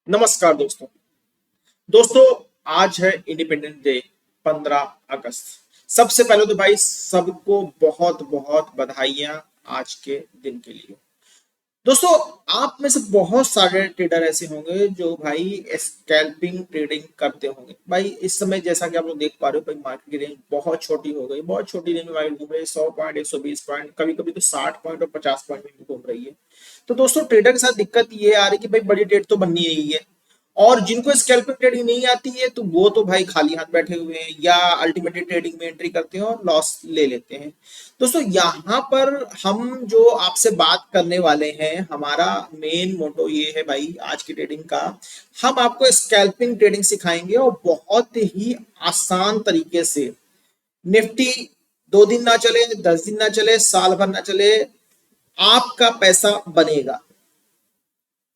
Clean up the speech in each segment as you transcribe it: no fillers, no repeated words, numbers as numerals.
नमस्कार दोस्तों। दोस्तों, आज है इंडिपेंडेंस डे 15 अगस्त। सबसे पहले तो भाई सबको बहुत बहुत बधाइयां आज के दिन के लिए। दोस्तों, आप में से बहुत सारे ट्रेडर ऐसे होंगे जो भाई स्कैल्पिंग ट्रेडिंग करते होंगे। भाई इस समय जैसा कि आप लोग देख पा रहे हो, भाई मार्केट की रेंज बहुत छोटी हो गई, बहुत छोटी रेंज में मार्केट घूम रही है। 100 पॉइंट, 120 पॉइंट, कभी कभी तो 60 पॉइंट और 50 पॉइंट में भी घूम रही है। तो दोस्तों, ट्रेडर के साथ दिक्कत ये आ रही है कि भाई बड़ी ट्रेड तो बननी ही है, और जिनको स्कैल्पिंग ट्रेडिंग नहीं आती है तो वो तो भाई खाली हाथ बैठे हुए हैं या अल्टीमेटली ट्रेडिंग में एंट्री करते हैं और लॉस ले लेते हैं। दोस्तों, यहाँ पर हम जो आपसे बात करने वाले हैं, हमारा मेन मोटो ये है भाई आज की ट्रेडिंग का। हम आपको स्कैल्पिंग ट्रेडिंग सिखाएंगे और बहुत ही आसान तरीके से। निफ्टी 2 दिन ना चले, 10 दिन ना चले, साल भर ना चले, आपका पैसा बनेगा।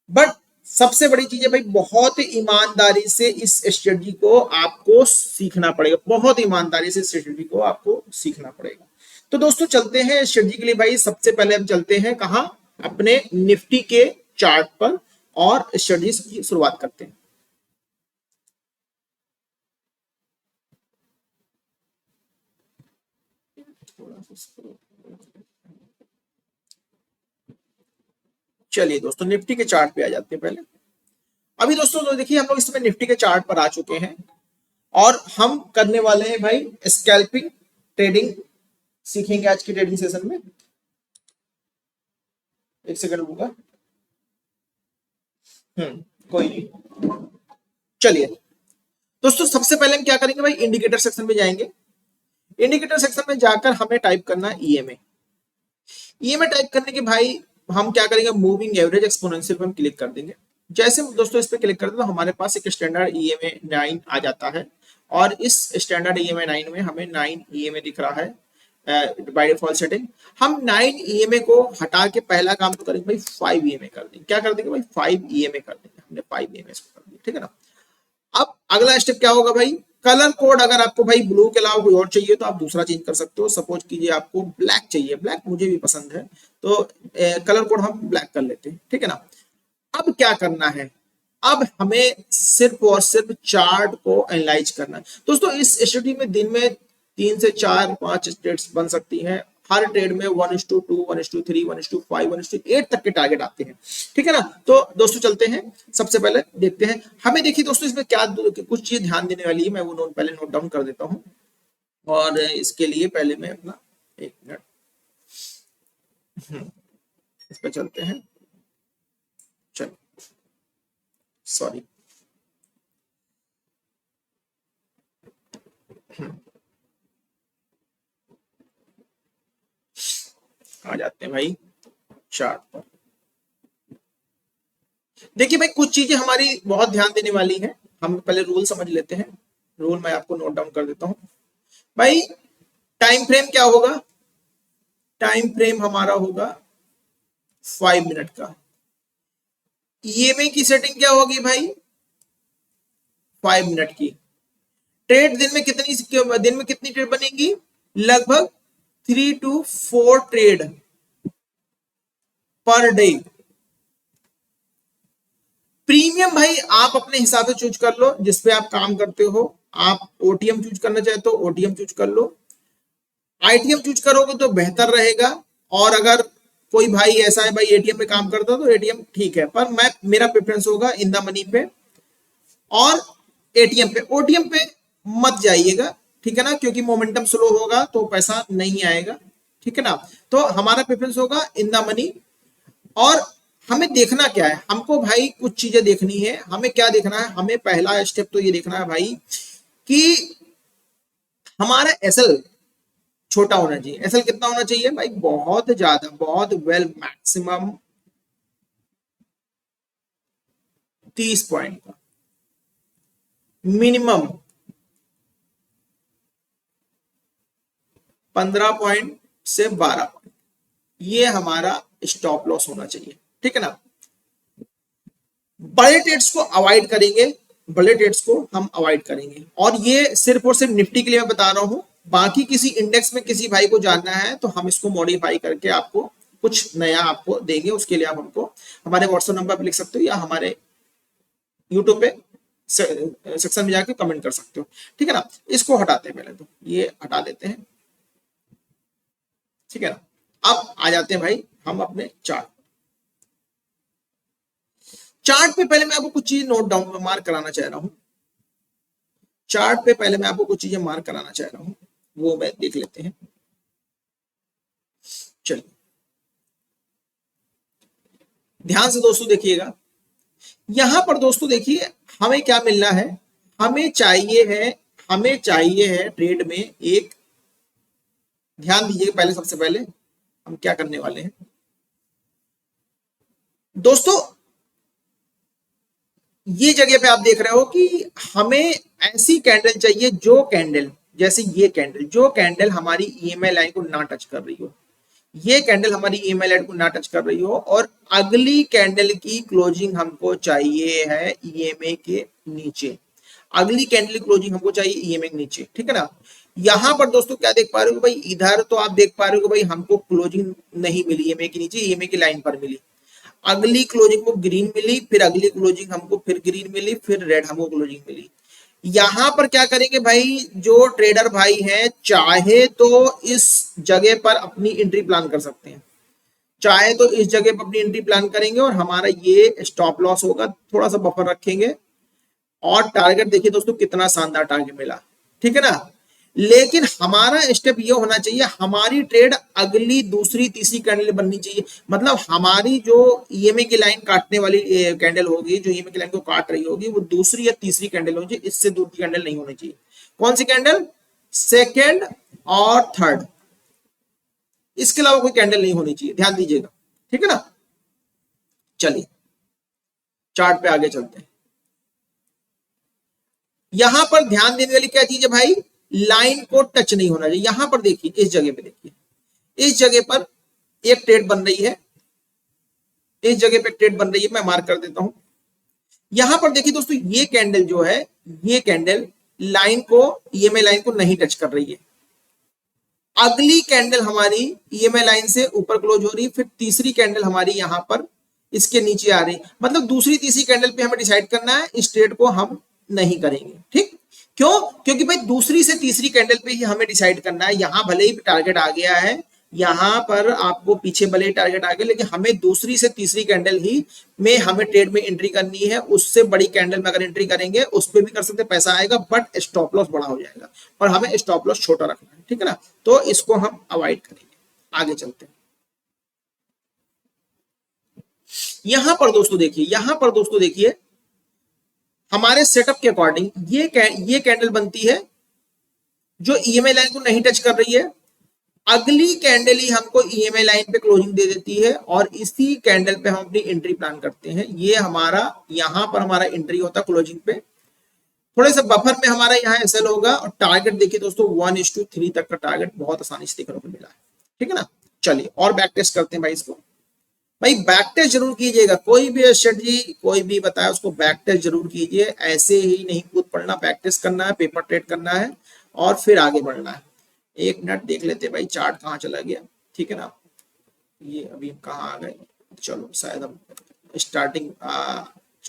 बट सबसे बड़ी चीज है भाई, बहुत ईमानदारी से इस स्ट्रेटजी को आपको सीखना पड़ेगा। बहुत ईमानदारी से इस स्ट्रेटजी को आपको सीखना पड़ेगा। तो दोस्तों, चलते हैं स्ट्रेटजी के लिए। भाई सबसे पहले हम चलते हैं कहां? अपने निफ्टी के चार्ट पर और स्ट्रेटजी की शुरुआत करते हैं। चलिए दोस्तों, निफ्टी के चार्ट पे आ जाते हैं पहले। अभी दोस्तों तो देखिए, हम लोग इस समय निफ्टी के चार्ट पर आ चुके हैं और हम करने वाले हैं भाई स्कैल्पिंग ट्रेडिंग सीखेंगे आज की ट्रेडिंग सेशन में। एक सेकंड लूंगा। कोई नहीं। चलिए दोस्तों, सबसे पहले हम क्या करेंगे भाई, इंडिकेटर सेक्शन में जाएंगे। इंडिकेटर सेक्शन में जाकर हमें टाइप करना है ईएमए। ईएमए टाइप करने के भाई हम क्या करेंगे, मूविंग एवरेज एक्सपोनेंशियल पे हम क्लिक कर देंगे। जैसे दोस्तों इस पे क्लिक करते हैं तो हमारे पास एक स्टैंडर्ड ईएमए 9 आ जाता है, और इस स्टैंडर्ड ईएमए 9 में हमें 9 ईएमए दिख रहा है बाय डिफॉल्ट सेटिंग। हम 9 ईएमए को हटा के पहला काम तो करेंगे भाई 5 ईएमए कर देंगे। क्या कर देंगे भाई, 5 ईएमए कर देंगे। हमने 5 ईएमए को कर दिया, ठीक है ना। अब अगला स्टेप क्या होगा भाई, कलर कोड। अगर आपको भाई ब्लू के अलावा कोई और चाहिए तो आप दूसरा चेंज कर सकते हो। सपोज कीजिए आपको ब्लैक चाहिए, ब्लैक मुझे भी पसंद है, तो कलर कोड हम ब्लैक कर लेते हैं, ठीक है ना। अब क्या करना है, अब हमें सिर्फ और सिर्फ चार्ट को एनालाइज करना है। दोस्तों, इस स्टडी में दिन में 3 से 4 5 ट्रेड्स बन सकती हैं। हर ट्रेड में 1:2, 1:3, 1:5, 1:8 तक के टारगेट आते हैं, ठीक है ना। तो दोस्तों चलते हैं, सबसे पहले देखते हैं। हमें देखिए दोस्तों, इसमें क्या कुछ चीज ध्यान देने वाली है, मैं वो पहले नोट डाउन कर देता हूँ। और इसके लिए पहले मैं अपना 1 मिनट इस पर चलते हैं। चलो, सॉरी। आ जाते हैं भाई चार्ट पर। देखिए भाई, कुछ चीजें हमारी बहुत ध्यान देने वाली हैं। हम पहले रूल समझ लेते हैं। रूल मैं आपको नोट डाउन कर देता हूं भाई। टाइम फ्रेम क्या होगा, टाइम फ्रेम हमारा होगा 5 मिनट का। ईएमए की सेटिंग क्या होगी भाई, 5 मिनट की। ट्रेड दिन में कितनी ट्रेड बनेगी, लगभग 3 to 4 trade per day. Premium भाई आप अपने हिसाब से चूज कर लो, जिसपे आप काम करते हो। आप ओटीएम चूज करना चाहते हो, ओटीएम चूज कर लो। आईटीएम चूज करोगे तो बेहतर रहेगा। और अगर कोई भाई ऐसा है भाई एटीएम में काम करता है तो एटीएम ठीक है, पर मैं मेरा प्रेफरेंस होगा इन द मनी पे और एटीएम पे। ओटीएम पे मत जाइएगा, ठीक है ना, क्योंकि मोमेंटम स्लो होगा तो पैसा नहीं आएगा, ठीक है ना। तो हमारा प्रेफरेंस होगा इन द मनी। और हमें देखना क्या है, हमको भाई कुछ चीजें देखनी है। हमें क्या देखना है, हमें पहला स्टेप तो ये देखना है भाई कि हमारा एसएल छोटा होना चाहिए। एसएल कितना होना चाहिए भाई, बहुत ज्यादा, बहुत वेल, मैक्सिमम 30 पॉइंट का, मिनिमम 15 पॉइंट से 12 पॉइंट, ये हमारा स्टॉप लॉस होना चाहिए, ठीक है ना। बड़े ट्रेड्स को अवॉइड करेंगे, बड़े ट्रेड्स को हम अवॉइड करेंगे। और ये सिर्फ और सिर्फ निफ्टी के लिए मैं बता रहा हूं। बाकी किसी इंडेक्स में किसी भाई को जानना है तो हम इसको मॉडिफाई करके आपको कुछ नया आपको देंगे। उसके लिए आप हमको हमारे व्हाट्सएप नंबर पर लिख सकते हो या हमारे यूट्यूब पे सेक्शन में जाके कमेंट कर सकते हो, ठीक है ना। इसको हटाते हैं, पहले तो ये हटा देते हैं, ठीक है ना। अब आ जाते हैं भाई हम अपने चार्ट। चार्ट पे पहले मैं आपको कुछ चीज नोट डाउन मार्क कराना चाह रहा हूं। चार्ट पे पहले मैं आपको कुछ चीजें मार्क कराना चाह रहा हूं, वो मैं देख लेते हैं। चलिए ध्यान से दोस्तों देखिएगा, यहां पर दोस्तों देखिए हमें क्या मिलना है। हमें चाहिए है, हमें चाहिए है ट्रेड में एक, ध्यान दीजिए पहले, सबसे पहले हम क्या करने वाले हैं दोस्तों। ये जगह पे आप देख रहे हो कि हमें ऐसी कैंडल चाहिए, जो कैंडल, जैसे ये कैंडल, जो कैंडल हमारी ईएमआई लाइन को ना टच कर रही हो, ये कैंडल हमारी ईएमआई लाइन को ना टच कर रही हो, और अगली कैंडल की क्लोजिंग हमको चाहिए है ईएमए के नीचे। अगली कैंडल की क्लोजिंग हमको चाहिए ईएमए के नीचे, ठीक है ना। यहां पर दोस्तों क्या देख पा रहे हो भाई, इधर तो आप देख पा रहे हो भाई हमको क्लोजिंग नहीं मिली ईएमए के नीचे, ईएमए की लाइन पर मिली। अगली क्लोजिंग को ग्रीन मिली, फिर अगली क्लोजिंग हमको फिर ग्रीन मिली, फिर रेड हमको क्लोजिंग मिली। यहां पर क्या करेंगे भाई, जो ट्रेडर भाई हैं चाहे तो इस जगह पर अपनी एंट्री प्लान कर सकते हैं, चाहे तो इस जगह पर अपनी एंट्री प्लान करेंगे और हमारा ये स्टॉप लॉस होगा, थोड़ा सा बफर रखेंगे। और टारगेट देखिए दोस्तों कितना शानदार टारगेट मिला, ठीक है ना। लेकिन हमारा स्टेप ये होना चाहिए, हमारी ट्रेड अगली दूसरी तीसरी कैंडल बननी चाहिए। मतलब हमारी जो ईएमए की लाइन काटने वाली कैंडल होगी, जो ईएमए की लाइन को काट रही होगी, वो दूसरी या तीसरी कैंडल होनी चाहिए, इससे दूर की कैंडल नहीं होनी चाहिए। कौन सी कैंडल, सेकेंड और थर्ड, इसके अलावा कोई कैंडल नहीं होनी चाहिए, ध्यान दीजिएगा, ठीक है ना। चलिए चार्ट पे आगे चलते हैं। यहां पर ध्यान देने वाली क्या चीज है भाई, लाइन को टच नहीं होना चाहिए। यहां पर देखिए, इस जगह पे देखिए, इस जगह पर एक ट्रेड बन रही है, इस जगह पे ट्रेड बन रही है, मैं मार्क कर देता हूं। यहां पर देखिए दोस्तों, ये कैंडल जो है, ये कैंडल लाइन को, ईएमए लाइन को नहीं टच कर रही है। अगली कैंडल हमारी ईएमए लाइन से ऊपर क्लोज हो रही है, फिर तीसरी कैंडल हमारी यहां पर इसके नीचे आ रही। मतलब दूसरी तीसरी कैंडल पे हमें डिसाइड करना है, इस ट्रेड को हम नहीं करेंगे, ठीक। क्यों, क्योंकि भाई दूसरी से तीसरी कैंडल पे ही हमें डिसाइड करना है। यहां भले ही टारगेट आ गया है, यहां पर आपको पीछे भले ही टारगेट आ गया, लेकिन हमें दूसरी से तीसरी कैंडल ही में हमें ट्रेड में एंट्री करनी है। उससे बड़ी कैंडल में अगर एंट्री करेंगे उस पर भी कर सकते, पैसा आएगा, बट स्टॉप लॉस बड़ा हो जाएगा, और हमें स्टॉप लॉस छोटा रखना है, ठीक है ना। तो इसको हम अवॉइड करेंगे। आगे चलते हैं। यहां पर दोस्तों देखिए, यहां पर दोस्तों देखिए, हमारे सेटअप के अकॉर्डिंग ये कैंडल बनती है जो ईएमआई लाइन को नहीं टच कर रही है। अगली कैंडल ही हमको ईएमआई लाइन पे क्लोजिंग दे देती है, और इसी कैंडल पे हम अपनी एंट्री प्लान करते हैं। ये हमारा, यहां पर हमारा एंट्री होता है क्लोजिंग पे, थोड़े से बफर में हमारा यहाँ एसएल होगा। और टारगेट देखिए दोस्तों 1:3 तक का टारगेट बहुत आसानी से देखने को मिला है, ठीक है ना। चलिए और बैक टेस्ट करते हैं भाई इसको। भाई बैक टेस्ट जरूर कीजिएगा, कोई भी स्ट्रेटजी कोई भी बताया उसको बैक टेस्ट जरूर कीजिए। ऐसे ही नहीं कूद पड़ना, बैक टेस्ट करना है, पेपर ट्रेड करना है, और फिर आगे बढ़ना है। एक मिनट देख लेते हैं भाई चार्ट कहाँ चला गया, ठीक है ना। ये अभी हम कहाँ आ गए, चलो शायद हम स्टार्टिंग,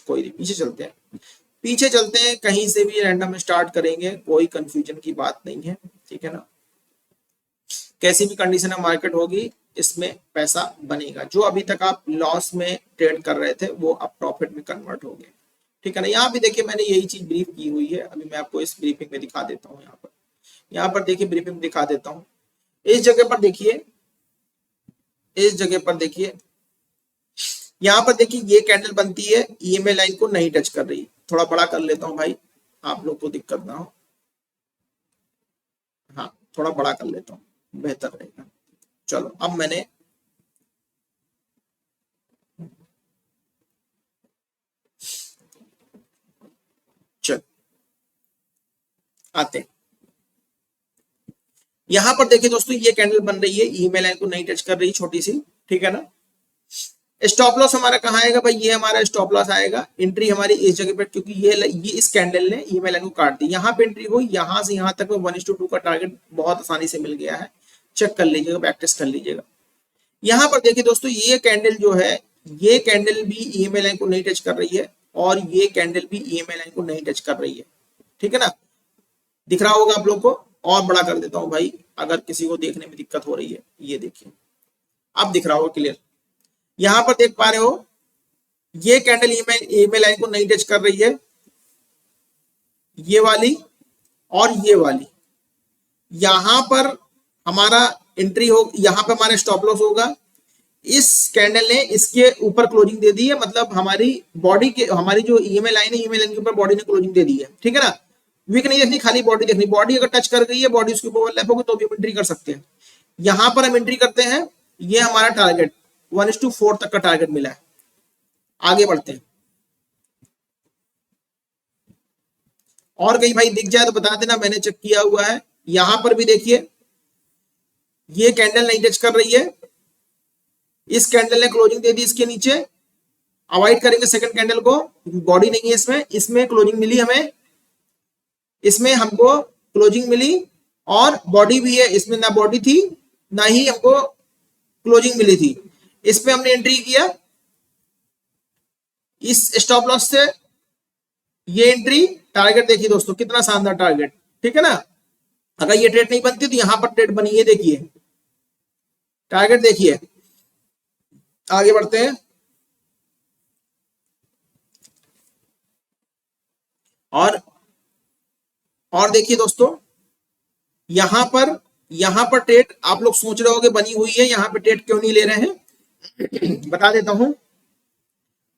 कोई नहीं, पीछे चलते हैं, पीछे चलते हैं। कहीं से भी रैंडम स्टार्ट करेंगे, कोई कंफ्यूजन की बात नहीं है, ठीक है ना। कैसी भी कंडीशन में मार्केट होगी, इसमें पैसा बनेगा। जो अभी तक आप लॉस में ट्रेड कर रहे थे वो अब प्रॉफिट में कन्वर्ट हो गए, ठीक है ना। यहाँ भी देखिए मैंने यही चीज ब्रीफ की हुई है, अभी मैं आपको इस ब्रीफिंग में दिखा देता हूँ। यहाँ पर देखिए ब्रीफिंग दिखा देता हूँ। इस जगह पर देखिए, इस जगह पर देखिए, यहाँ पर देखिए ये कैंडल बनती है, ईएमआई लाइन को नहीं टच कर रही। थोड़ा बड़ा कर लेता हूँ भाई, आप लोग को दिक्कत ना हो। हाँ थोड़ा बड़ा कर लेता हूँ, बेहतर रहेगा। चलो अब मैंने चल आते हैं। यहां पर देखिए दोस्तों, ये कैंडल बन रही है, ईएमआई लाइन को नहीं टच कर रही, छोटी सी, ठीक है ना। स्टॉप लॉस हमारा कहाँ आएगा भाई, ये हमारा स्टॉप लॉस आएगा। एंट्री हमारी इस जगह पर, क्योंकि ये इस कैंडल ने ईएमआई लाइन को काट दी, यहाँ पे एंट्री हुई, यहाँ से यहाँ तक 1:2 का टारगेट बहुत आसानी से मिल गया है। चेक कर लीजिएगा, बैक टेस्ट कर लीजिएगा। यहाँ पर देखिए दोस्तों, ये कैंडल जो है, ये कैंडल भी ईएमआई लाइन को नहीं टच कर रही है, और ये कैंडल भी ईएमए लाइन को नहीं टच कर रही है। ठीक है ना, दिख रहा होगा आप लोग को। और बड़ा कर देता हूं भाई, अगर किसी को देखने में दिक्कत हो रही है। ये देखिए, अब दिख रहा होगा क्लियर। यहां पर देख पा रहे हो, ये कैंडल ईएमए लाइन को नहीं टच कर रही है, ये वाली और ये वाली। यहां पर हमारा एंट्री हो, यहां पर हमारा स्टॉप लॉस होगा। इस कैंडल ने इसके ऊपर क्लोजिंग दे दी है, मतलब हमारी बॉडी के, हमारी जो ईएमए लाइन है, ईएमए लाइन के ऊपर बॉडी ने क्लोजिंग दे दी है। ठीक है ना, वीक नहीं देखनी, खाली बॉडी देखनी। बॉडी अगर टच कर गई है, बॉडी उसके ऊपर ओवरलैप होगी तो भी हम एंट्री कर सकते हैं। यहां पर हम एंट्री करते हैं, ये हमारा टारगेट 1:4 तक का टारगेट मिला है। आगे बढ़ते हैं, और कहीं भाई दिख जाए तो बता देना, मैंने चेक किया हुआ है। यहां पर भी देखिए, ये कैंडल नहीं टच कर रही है, इस कैंडल ने क्लोजिंग दे दी इसके नीचे। अवॉइड करेंगे सेकंड कैंडल को, बॉडी नहीं है इसमें। इसमें क्लोजिंग मिली हमें, इसमें हमको क्लोजिंग मिली और बॉडी भी है, इसमें ना बॉडी थी ना ही हमको क्लोजिंग मिली थी। इसमें हमने एंट्री किया इस स्टॉप लॉस से, ये एंट्री। टारगेट देखिए दोस्तों, कितना शानदार टारगेट। ठीक है ना, अगर ये ट्रेड नहीं बनती तो यहां पर ट्रेड बनी है, देखिए टारगेट देखिए। आगे बढ़ते हैं, और देखिए दोस्तों, यहां पर ट्रेड आप लोग सोच रहे होगे बनी हुई है, यहां पे ट्रेड क्यों नहीं ले रहे हैं? बता देता हूं,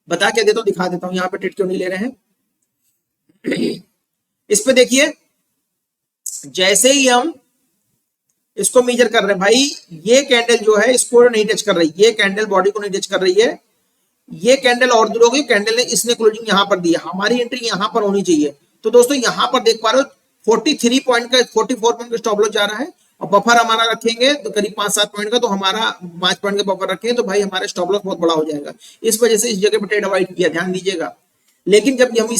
बता के देता हूं, दिखा देता हूं यहां पे ट्रेड क्यों नहीं ले रहे हैं। इस पे देखिए, जैसे ही हम इसको मेजर कर रहे हैं भाई, ये कैंडल जो है इसको नहीं टच कर रही, ये कैंडल बॉडी को नहीं टच कर रही है। ये कैंडल और दूर होगी, कैंडल ने इसने क्लोजिंग यहां पर दी है, हमारी एंट्री यहां पर होनी चाहिए। तो दोस्तों यहां पर देख पा रहे हो 43 पॉइंट का, 44 पॉइंट का स्टॉप लॉस जा रहा है, और बफर हमारा रखेंगे तो करीब 5-7 पॉइंट का, तो हमारा 5 पॉइंट का बफर रखेंगे तो भाई हमारा स्टॉप लॉस बहुत बड़ा हो जाएगा। इस वजह से इस जगह पर ट्रेड अवॉइड किया, ध्यान दीजिएगा। लेकिन जब हम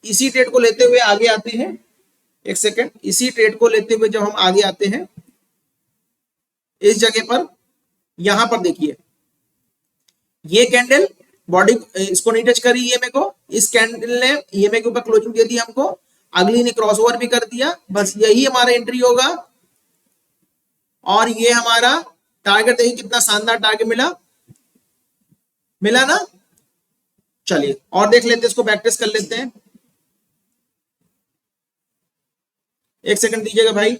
इसी ट्रेड को लेते हुए आगे आते हैं, एक सेकेंड, इसी ट्रेड को लेते हुए जब हम आगे आते हैं इस जगह पर, यहां पर देखिए, ये कैंडल बॉडी इसको नहीं टच करी ईएमए को, इस कैंडल ने ईएमए के ऊपर क्लोजिंग दे दी हमको, अगली ने क्रॉस ओवर भी कर दिया। बस यही हमारा एंट्री होगा, और ये हमारा टारगेट देखिए, कितना शानदार टारगेट मिला ना। चलिए और देख लेते हैं, इसको बैक टेस्ट कर लेते हैं। एक सेकंड दीजिएगा भाई।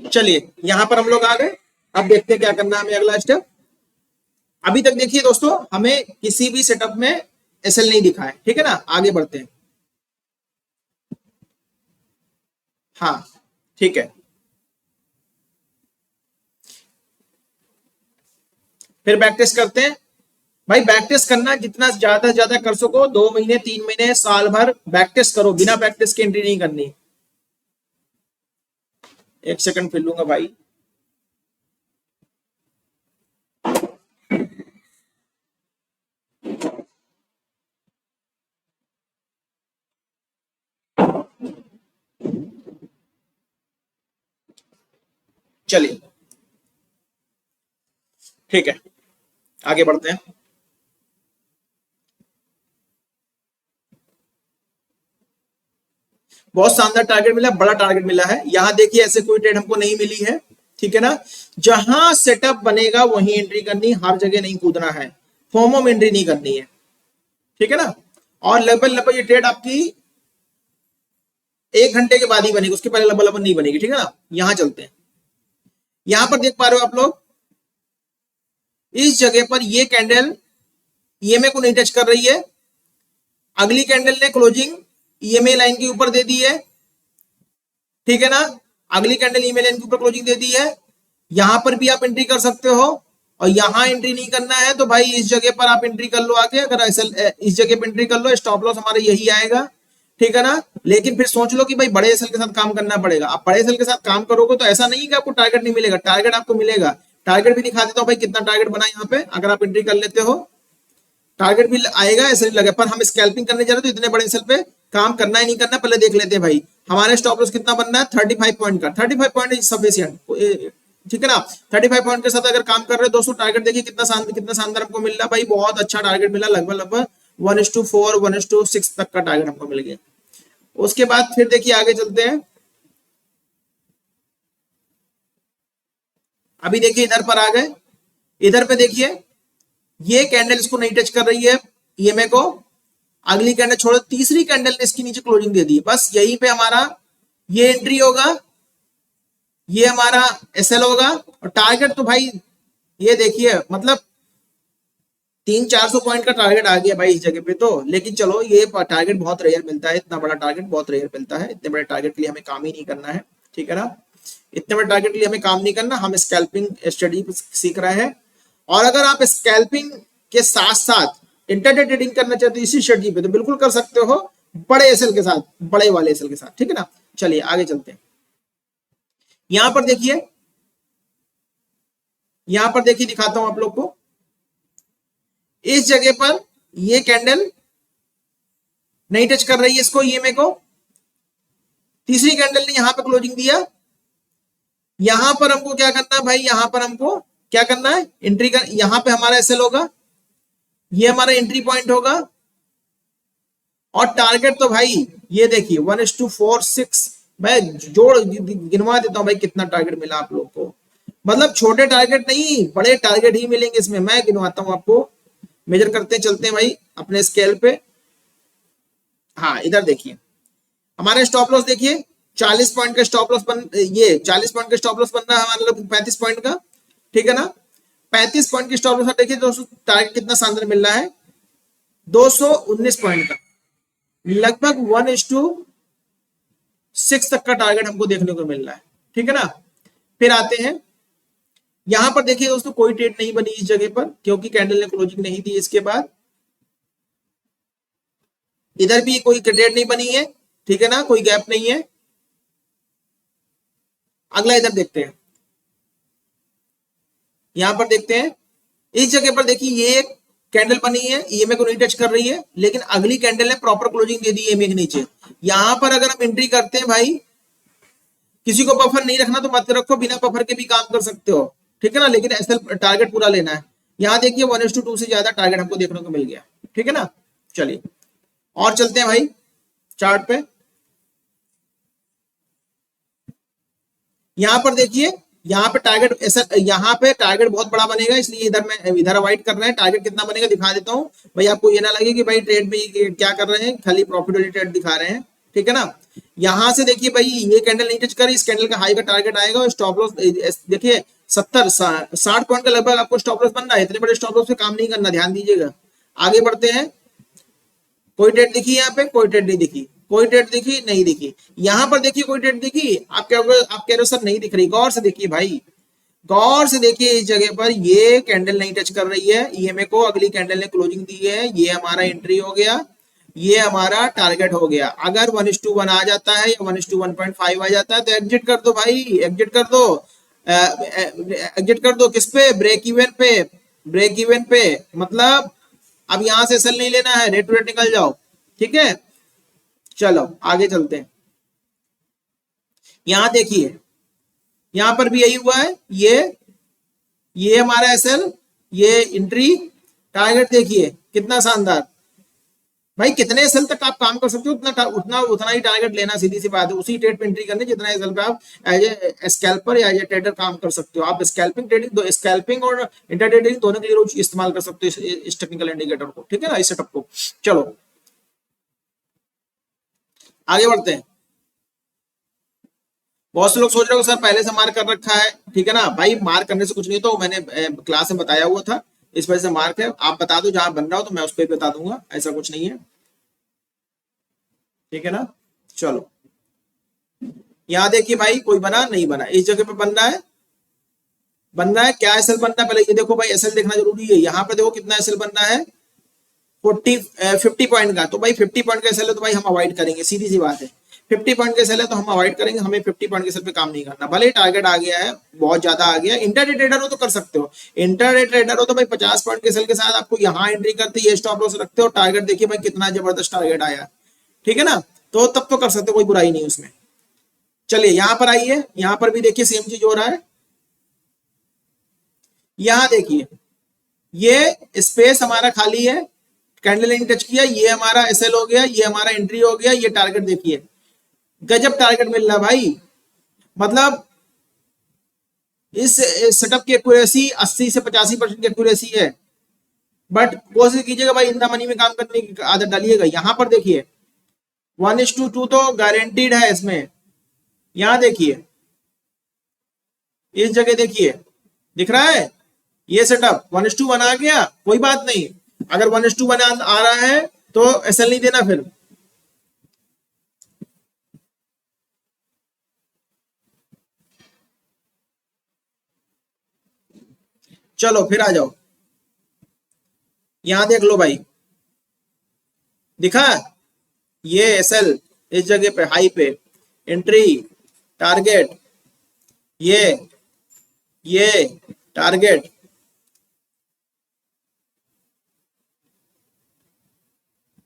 चलिए यहां पर हम लोग आ गए, अब देखते हैं क्या करना है हमें अगला स्टेप। अभी तक देखिए दोस्तों, हमें किसी भी सेटअप में एसएल नहीं दिखा है। ठीक है ना, आगे बढ़ते हैं। हाँ ठीक है, फिर बैक टेस्ट करते हैं। भाई बैक टेस्ट करना जितना ज्यादा ज्यादा कर सको, 2 महीने 3 महीने साल भर बैक टेस्ट करो, बिना बैक टेस्ट के एंट्री नहीं करनी। एक सेकंड फिर लूंगा भाई। चलिए ठीक है, आगे बढ़ते हैं। बहुत शानदार टारगेट मिला, बड़ा टारगेट मिला है। यहां देखिए ऐसे कोई ट्रेड हमको नहीं मिली है। ठीक है ना, जहां सेटअप बनेगा वहीं एंट्री करनी, हर जगह नहीं कूदना है, फोमो में एंट्री नहीं करनी है। ठीक है ना, और लगभग ये ट्रेड आपकी 1 घंटे के बाद ही बनेगी, उसके पहले लगभग नहीं बनेगी। ठीक है ना, यहां चलते हैं। यहां पर देख पा रहे हो आप लोग, इस जगह पर ये कैंडल ईएमए को नहीं टच कर रही है, अगली कैंडल ने क्लोजिंग ईएमए लाइन के ऊपर दे दी है। ठीक है ना, अगली कैंडल ईएमए लाइन के ऊपर क्लोजिंग दे दी है। यहां पर भी आप एंट्री कर सकते हो, और यहां एंट्री नहीं करना है तो भाई इस जगह पर आप एंट्री कर लो आके। अगर इस जगह पर एंट्री कर लो, स्टॉप लॉस हमारा यही आएगा। ठीक है ना, लेकिन फिर सोच लो कि भाई बड़े एसएल के साथ काम करना पड़ेगा। आप बड़े एसएल के साथ काम करोगे तो ऐसा नहीं कि आपको टारगेट नहीं मिलेगा, टारगेट आपको मिलेगा। टारगेट भी दिखा देता हूं भाई, कितना टारगेट बना यहाँ पे, अगर आप एंट्री कर लेते हो टारगेट भी आएगा, ऐसे लगे, पर हम स्कैल्पिंग करने जा रहे हैं तो इतने बड़े एसएल पे काम करना ही नहीं करना, पहले देख लेते हैं भाई हमारे स्टॉप लॉस कितना बनना है, 35 पॉइंट का। 35 पॉइंट इज सफिशिएंट, ठीक है ना। 35 पॉइंट के साथ अगर काम कर रहे हैं दोस्तों, टारगेट देखिए कितना शानदार हमको मिल रहा है भाई, बहुत अच्छा टारगेट मिला, लगभग लगभग 1:4 1:6 तक का टारगेट हमको मिल गया। उसके बाद फिर देखिए आगे चलते हैं। अभी देखिए इधर पर आ गए, इधर पे देखिए ये कैंडल इसको नहीं टच कर रही है ईएमए को, अगली कैंडल छोड़ो, तीसरी कैंडल ने इसके नीचे क्लोजिंग दे दी, बस यहीं पे हमारा ये एंट्री होगा, ये हमारा एसएल होगा, और टारगेट तो भाई ये देखिए मतलब 300-400 पॉइंट का टारगेट आ गया भाई इस जगह पे तो। लेकिन चलो ये टारगेट बहुत रेयर मिलता है, इतना बड़ा टारगेट बहुत रेयर मिलता है, इतने बड़े टारगेट के लिए हमें काम ही नहीं करना है, ठीक है ना। इतने बड़े टारगेट के लिए हमें काम नहीं करना, हम स्कैल्पिंग स्टडी सीख रहे हैं। और अगर आप स्कैल्पिंग के साथ साथ इंटरडे ट्रेडिंग करना चाहते हो इसी स्ट्रेटजी पे, तो बिल्कुल कर सकते हो, बड़े एसएल के साथ, बड़े वाले एसएल के साथ, ठीक है ना। चलिए आगे चलते हैं। यहां पर देखिए, यहां पर देखिए दिखाता हूं आप लोग को, इस जगह पर ये कैंडल नहीं टच कर रही है इसको, ईएमए को, तीसरी कैंडल ने यहां पर क्लोजिंग दिया, यहां पर हमको क्या करना है भाई, यहां पर हमको क्या करना है, एंट्री कर, यहां पे हमारा एसएल होगा, ये हमारा एंट्री पॉइंट होगा, और टारगेट तो भाई ये देखिए 1:46, मैं जोड़ गिनवा देता हूं भाई कितना टारगेट मिला आप लोग को, मतलब छोटे टारगेट नहीं बड़े टारगेट ही मिलेंगे इसमें, मैं गिनवाता हूं आपको, मेजर करते चलते हैं भाई अपने स्केल पे। हाँ इधर देखिए हमारे स्टॉप लॉस देखिए, 40 पॉइंट का स्टॉप लॉस बन, ये 40 पॉइंट का स्टॉप लॉस बन रहा है हमारे लोग 35 पॉइंट का, ठीक है ना। 35 पॉइंट की स्टॉप लॉस देखिए दोस्तों, टारगेट कितना शानदार मिल रहा है, 219 पॉइंट का, लगभग 1:6 तक का टारगेट हमको देखने को मिल रहा है, ठीक है ना। फिर आते हैं यहां पर देखिए दोस्तों, कोई ट्रेड नहीं बनी इस जगह पर क्योंकि कैंडल ने क्लोजिंग नहीं दी। इसके बाद इधर भी कोई ट्रेड नहीं बनी है, ठीक है ना, कोई गैप नहीं है। अगला इधर देखते हैं, यहां पर देखते हैं, इस जगह पर देखिए ये कैंडल बनी है, ईएमए को नहीं टच कर रही है, लेकिन अगली कैंडल ने प्रॉपर क्लोजिंग दे दी ईएमए के नीचे। यहां पर अगर हम एंट्री करते हैं भाई, किसी को बफर नहीं रखना तो मत रखो, बिना बफर के भी काम कर सकते हो, ठीक है ना, लेकिन एसएल टारगेट पूरा लेना है। यहां देखिए 1:2 से ज्यादा टारगेट हमको देखने को मिल गया, ठीक है ना। चलिए और चलते हैं भाई चार्ट पे। यहां पर देखिए, यहाँ पे टारगेट ऐसा, यहाँ पे टारगेट बहुत बड़ा बनेगा, इसलिए इधर में इधर अवॉइड कर रहे हैं। टारगेट कितना बनेगा दिखा देता हूँ भाई, आपको ये ना लगे कि भाई ट्रेड में क्या कर रहे हैं, खाली प्रॉफिट वाली ट्रेड दिखा रहे हैं, ठीक है ना। यहां से देखिए भाई ये कैंडल नहीं टच कर, इस कैंडल का हाई का टारगेट आएगा, और स्टॉप लॉस देखिए 70-60 पॉइंट का लगभग आपको स्टॉप लॉस बनना है, इतने बड़े स्टॉप लॉस पे काम नहीं करना, ध्यान दीजिएगा। आगे बढ़ते हैं, कोई ट्रेड दिखी यहाँ पे, कोई ट्रेड नहीं दिखी, कोई ट्रेड दिखी नहीं दिखी। यहां पर देखिए कोई ट्रेड दिखी, आप कह रहे हो सर नहीं दिख रही, गौर से देखिए भाई, गौर से देखिए, इस जगह पर ये कैंडल नहीं टच कर रही है ईएमए को, अगली कैंडल ने क्लोजिंग दी है, ये हमारा एंट्री हो गया, ये हमारा टारगेट हो गया। अगर 1:1 आ जाता है या 1:1.5 आ जाता है तो एग्जिट कर दो भाई, एग्जिट कर दो, एग्जिट कर दो, किस पे, ब्रेक इवन पे, ब्रेक इवन पे, मतलब अब यहां से सेल नहीं लेना है, रेट टू रेट निकल जाओ, ठीक है। चलो आगे चलते हैं, यहां देखिए यहां पर भी यही हुआ है, ये हमारा एसएल, ये एंट्री, टारगेट देखिए कितना शानदार भाई, कितने एसएल तक आप काम कर सकते हो, उतना ही टारगेट लेना, सीधी सी बात है, उसी ट्रेड पे एंट्री करनी जितना एसएल पे आप एज ए स्कैल्पर या एज ए ट्रेडर काम कर सकते हो। आप स्कैल्पिंग ट्रेडिंग, स्कैल्पिंग और इंटर ट्रेडिंग दोनों के लिए इस्तेमाल कर सकते हो इस टेक्निकल इंडिकेटर को, ठीक है ना, इस सेटअप को। चलो आगे बढ़ते हैं। बहुत से लोग सोच रहे हो सर पहले से मार्क कर रखा है, ठीक है ना भाई, मार्क करने से कुछ नहीं, तो मैंने क्लास में बताया हुआ था, इस वजह से मार्क है। आप बता दो जहां बन रहा हो तो मैं उस पर बता दूंगा, ऐसा कुछ नहीं है, ठीक है ना। चलो यहां देखिए भाई, कोई बना नहीं बना, इस जगह पे बनना है, बनना है क्या एसएल बनना है, पहले ये देखो भाई, एसएल देखना जरूरी है। यहाँ पे देखो कितना एसएल बनना है, 50 पॉइंट का, तो भाई 50 पॉइंट का एसएल है तो भाई हम अवॉइड करेंगे, सीधी सी बात है। 50 पॉइंट के सेल है तो हम अवॉइड करेंगे, हमें 50 पॉइंट के सेल पे काम नहीं करना। भले टारगेट आ गया है, बहुत ज्यादा आ गया, इंटरडे ट्रेडर हो तो कर सकते हो। इंटरडे ट्रेडर हो तो भाई 50 पॉइंट के सेल के साथ आपको यहाँ एंट्री करते, ये स्टॉप लॉस रखते हो, टारगेट देखिए भाई कितना जबरदस्त टारगेट आया, ठीक है ना, तो तब तो कर सकते हो, कोई बुराई नहीं उसमें। चलिए यहां पर आइए, यहां पर भी देखिए सेम चीज हो रहा है। यहां देखिए ये स्पेस हमारा खाली है, कैंडल लाइन टच किया, ये हमारा एसएल हो गया, ये हमारा एंट्री हो गया, ये टारगेट देखिए, गजब टारगेट मिल रहा भाई। मतलब इस सेटअप की एक्यूरेसी 80 से 85% की एक्यूरेसी है। बट कोशिश कीजिएगा भाई इन द मनी में काम करने की आदत डालिएगा। यहां पर देखिए 1:2 तो गारंटीड है इसमें। यहां देखिए इस जगह देखिए, दिख रहा है ये सेटअप 1:1 आ गया, कोई बात नहीं, अगर 1:1 आ रहा है तो एसएल नहीं देना फिर। चलो फिर आ जाओ, यहां देख लो भाई, दिखा ये एसएल इस जगह पे हाई पे, एंट्री, टारगेट, ये टारगेट,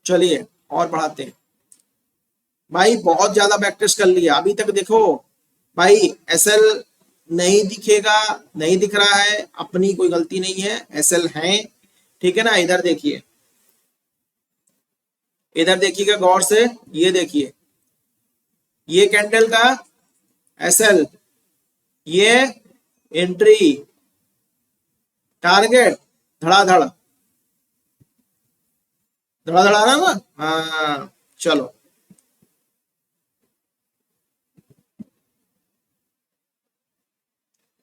चलिए और बढ़ाते हैं भाई, बहुत ज्यादा बैक टेस्ट कर लिया अभी तक। देखो भाई एसएल नहीं दिखेगा, नहीं दिख रहा है, अपनी कोई गलती नहीं है, एसएल है, ठीक है ना। इधर देखिए, इधर देखिएगा गौर से, ये देखिए ये कैंडल का एसएल, ये एंट्री, टारगेट, धड़ाधड़ धड़ाधड़ आ रहा ना, हाँ चलो।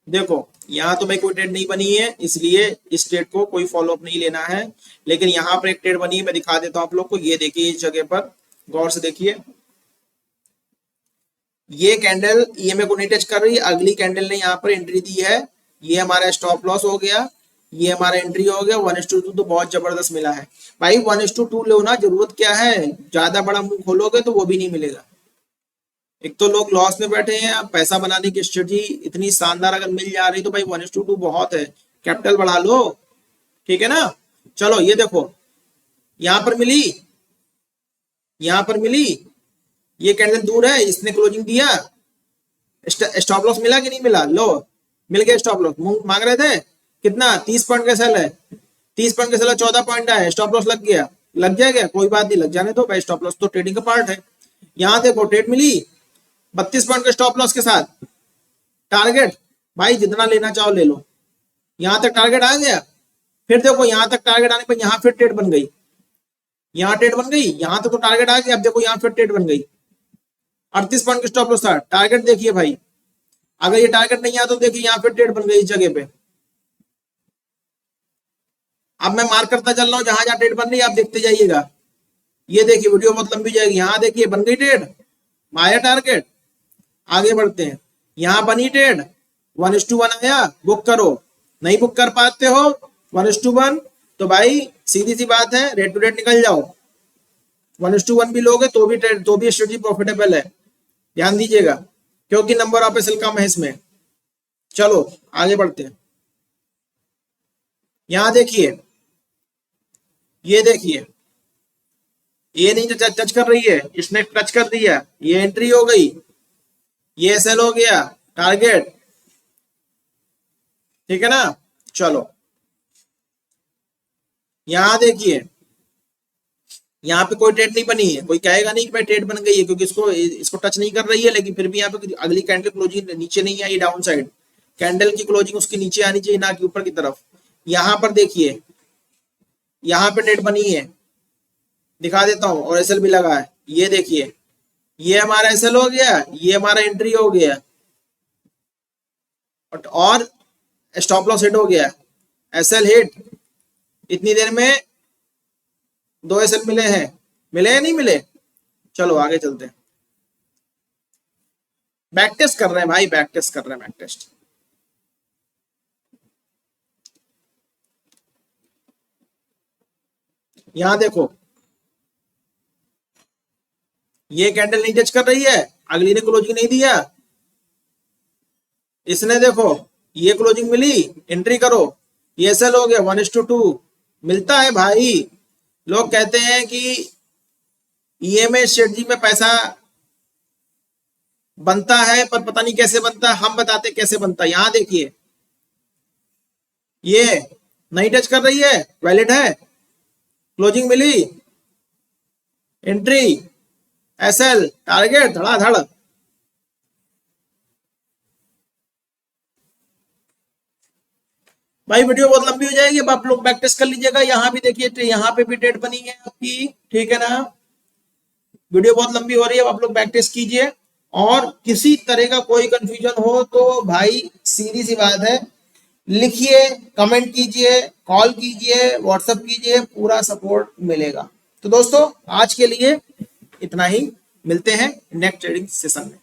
देखो यहाँ तो भाई कोई ट्रेड नहीं बनी है, इसलिए इस ट्रेड को कोई फॉलोअप नहीं लेना है, लेकिन यहाँ पर एक ट्रेड बनी है, मैं दिखा देता हूँ आप लोग को। ये देखिए इस जगह पर गौर से देखिए, ये कैंडल ईएमए को नहीं टच कर रही, अगली कैंडल ने यहाँ पर एंट्री दी है, ये हमारा स्टॉप लॉस हो गया, ये हमारा एंट्री हो गया। 1:2 तो बहुत जबरदस्त मिला है भाई, 1:2 लो ना, जरूरत क्या है, ज्यादा बड़ा मुंह खोलोगे तो वो भी नहीं मिलेगा। एक तो लोग लॉस में बैठे हैं, अब पैसा बनाने की स्ट्रेटजी इतनी शानदार अगर मिल जा रही तो भाई 1:2 बहुत है, कैपिटल बढ़ा लो, ठीक है ना। चलो ये देखो, यहां पर मिली, यहां पर मिली, ये कैंडल दूर है, इसने क्लोजिंग दिया, स्टॉप लॉस मिला कि नहीं मिला, लो मिल गया स्टॉप लॉस। मांग रहे थे कितना, 30 पॉइंट का सेल है, 30 पॉइंट का सेल है, 14 पॉइंट है, स्टॉप लॉस लग गया, लग जाएगा कोई बात नहीं, लग जाने दो भाई, स्टॉप लॉस तो ट्रेडिंग का पार्ट है। यहाँ देखो ट्रेड मिली 32 पॉइंट के स्टॉप लॉस के साथ, टारगेट भाई जितना लेना चाहो ले लो, यहां तक टारगेट आ गया। फिर देखो यहां तक टारगेट आने पर यहाँ फिर ट्रेड बन गई, यहाँ ट्रेड बन गई, यहां तक तो टारगेट आ गया, अब देखो यहाँ फिर ट्रेड बन गई, 38 पॉइंट के स्टॉप लॉस था, टारगेट देखिए भाई, अगर ये टारगेट नहीं आया तो देखिए यहाँ फिर ट्रेड बन गई इस जगह पे। अब मैं मार्क करता चल रहा हूँ जहां जहां ट्रेड बन रही है, आप देखते जाइएगा, ये देखिए वीडियो बहुत लंबी जाएगी। यहाँ देखिए बन गई ट्रेड, आया टारगेट, आगे बढ़ते हैं, यहाँ बनी ट्रेड, 1:1 आया, बुक करो, नहीं बुक कर पाते हो 1:1 तो भाई सीधी सी बात है, रेट टू रेट निकल जाओ। 1:1 भी लोगे तो भी ट्रेड, तो भी स्ट्रेटजी प्रॉफिटेबल है, ध्यान दीजिएगा, क्योंकि नंबर ऑफ एसएल कम है इसमें। चलो आगे बढ़ते हैं, यहां देखिए, ये देखिए, ये नहीं टच टच कर रही है, इसने टच कर दिया, ये एंट्री हो गई, ये एसएल हो गया, टारगेट, ठीक है ना। चलो यहां देखिए, यहाँ पे कोई ट्रेड नहीं बनी है, कोई कहेगा नहीं कि भाई ट्रेड बन गई है, क्योंकि इसको इसको टच नहीं कर रही है, लेकिन फिर भी यहाँ पे अगली कैंडल क्लोजिंग नीचे नहीं आई, डाउन साइड कैंडल की क्लोजिंग उसके नीचे आनी चाहिए, ना कि ऊपर की तरफ। यहाँ पर देखिए, यहाँ पे ट्रेड बनी है, दिखा देता हूँ, और एसएल भी लगा है, ये देखिए, ये हमारा एसएल हो गया, ये हमारा एंट्री हो गया, और स्टॉप लॉस हिट हो गया, एसएल हिट, इतनी देर में 2 एसएल मिले हैं, मिले या नहीं मिले। चलो आगे चलते हैं, बैक टेस्ट कर रहे हैं भाई, बैक टेस्ट कर रहे हैं, बैक टेस्ट। यहां देखो, ये कैंडल नहीं टच कर रही है, अगली ने क्लोजिंग नहीं दिया, इसने देखो ये क्लोजिंग मिली, एंट्री करो, ये सेल हो गया 1:2 मिलता है भाई। लोग कहते हैं कि ईएमए स्ट्रेटजी में पैसा बनता है, पर पता नहीं कैसे बनता है, हम बताते कैसे बनता है। यहां देखिए ये नहीं टच कर रही है, वैलिड है, क्लोजिंग मिली, एंट्री, एसएल, टारगेट, धड़ाधड़। भाई वीडियो बहुत लंबी हो जाएगी, अब आप लोग बैक टेस्ट कर लीजिएगा। यहाँ भी देखिए, यहाँ पे भी डेट बनी है आपकी, ठीक है ना। वीडियो बहुत लंबी हो रही है, अब आप लोग बैक टेस्ट कीजिए। और किसी तरह का कोई कंफ्यूजन हो तो भाई सीधी सी बात है, लिखिए, कमेंट कीजिए, कॉल कीजिए, व्हाट्सएप कीजिए, पूरा सपोर्ट मिलेगा। तो दोस्तों आज के लिए इतना ही, मिलते हैं नेक्स्ट ट्रेडिंग सेशन में।